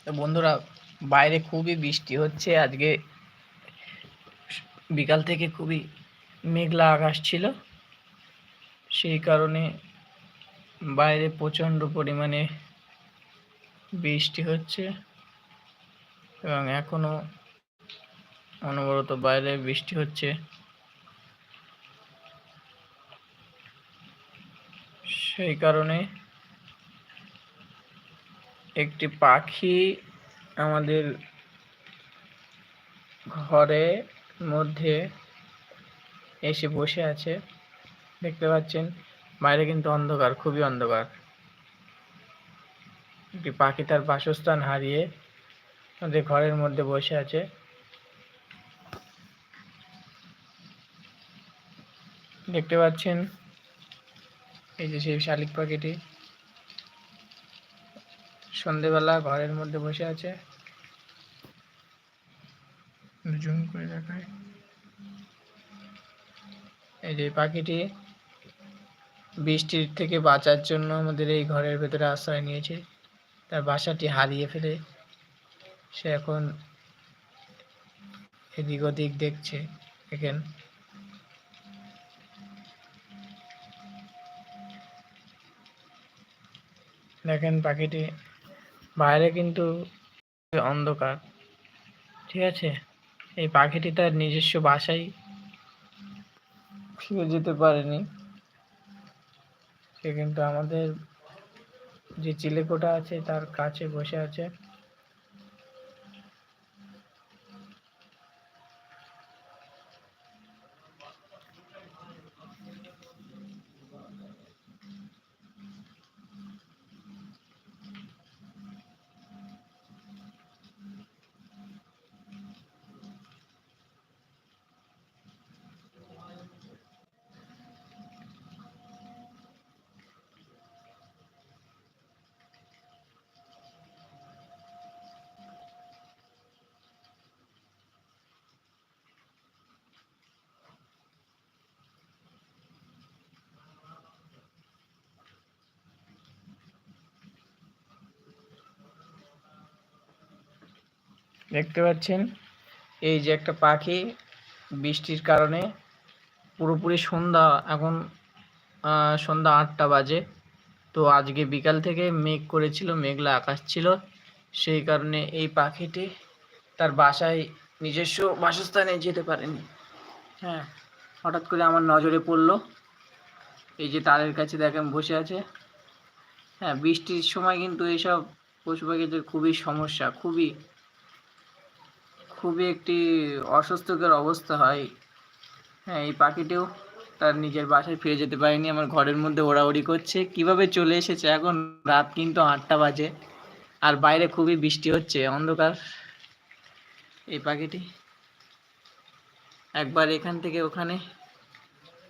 তো বন্ধুরা, বাইরে খুবই বৃষ্টি হচ্ছে আজকে। বিকাল থেকে খুবই মেঘলা আকাশ ছিল, সেই কারণে বাইরে প্রচণ্ড পরিমাণে বৃষ্টি হচ্ছে এবং এখনো অনবরত বাইরে বৃষ্টি হচ্ছে। সেই কারণে একটি পাখি আমাদের ঘরের মধ্যে এসে বসে আছে। দেখতে পাচ্ছেন বাইরে কিন্তু অন্ধকার, খুবই অন্ধকার। একটি পাখি তার বাসস্থান হারিয়ে আমাদের ঘরের মধ্যে বসে আছে। দেখতে পাচ্ছেন এই যে সেই শালিক পাখিটি সন্ধেবেলা ঘরের মধ্যে বসে আছে। জুম করে দেখায়, এই যে পাখিটি বৃষ্টির থেকে বাঁচার জন্য আমাদের এই ঘরের ভেতরে আশ্রয় নিয়েছে। তার বাসাটি হারিয়ে ফেলে সে এখন এদিক ওদিক দেখছে। দেখেন, দেখেন পাখিটি বাইরে কিন্তু অন্ধকার, ঠিক আছে। এই পাখিটি তার নিজস্ব বাসায় ফিরে যেতে পারেনি। সে কিন্তু আমাদের যে চিলেকোঠা আছে তার কাছে বসে আছে। দেখতে পাচ্ছেন এই যে একটা পাখি বৃষ্টির কারণে পুরোপুরি সন্ধ্যা, এখন সন্ধ্যা 8টা বাজে। তো আজকে বিকাল থেকে মেঘ করেছিল, মেঘলা আকাশ ছিল, সেই কারণে এই পাখিটি তার বাসায় নিজস্ব বাসস্থানে যেতে পারেনি। হ্যাঁ, হঠাৎ করে আমার নজরে পড়লো, এই যে তারের কাছে দেখেন বসে আছে। হ্যাঁ, বৃষ্টির সময় কিন্তু এইসব পশু পাখিদের খুবই সমস্যা, খুবই খুবই একটি অস্বস্তিকর অবস্থা হয়। হ্যাঁ, এই পাখিটিও তার নিজের বাসায় ফিরে যেতে পারেনি, আমার ঘরের মধ্যে ওড়াউড়ি করছে। কিভাবে চলে এসেছে, এখন রাত কিন্তু 8টা বাজে আর বাইরে খুবই বৃষ্টি হচ্ছে, অন্ধকার। এই পাখিটি একবার এখান থেকে ওখানে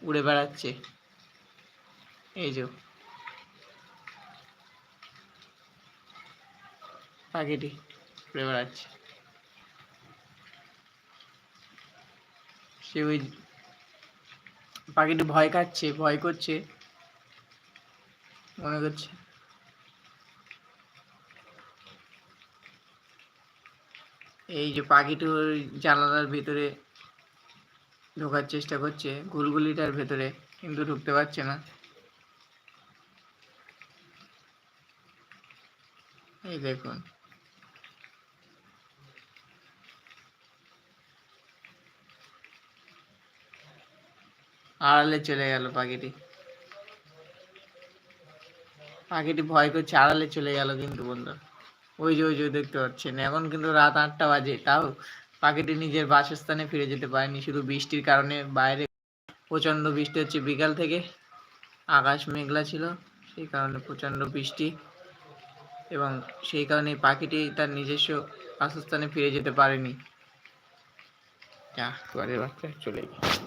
উড়ে বেড়াচ্ছে, এই যে পাখিটি উড়ে বেড়াচ্ছে। সে ওই পাখিটি ভয় খাচ্ছে, ভয় করছে মনে করছে। এই যে পাখিটি ওই জানালার ভিতরে ঢোকার চেষ্টা করছে, গুলগুলিটার ভেতরে, কিন্তু ঢুকতে পারছে না। এই দেখুন, আড়ালে চলে গেল পাখিটি। পাখিটি ভয় করছে, আড়ালে চলে গেল কিন্তু বন্ধু। ওই যে দেখতে পাচ্ছেন, এখন কিন্তু রাত 8টা বাজে, তাও পাখিটি নিজের বাসস্থানে ফিরে যেতে পারেনি, শুধু বৃষ্টির কারণে। বাইরে প্রচণ্ড বৃষ্টি হচ্ছে বিকাল থেকে, আকাশ মেঘলা ছিল, সেই কারণে প্রচণ্ড বৃষ্টি, এবং সেই কারণে পাখিটি তার নিজস্ব বাসস্থানে ফিরে যেতে পারেনি। যা, বাচ্চা চলে গেল।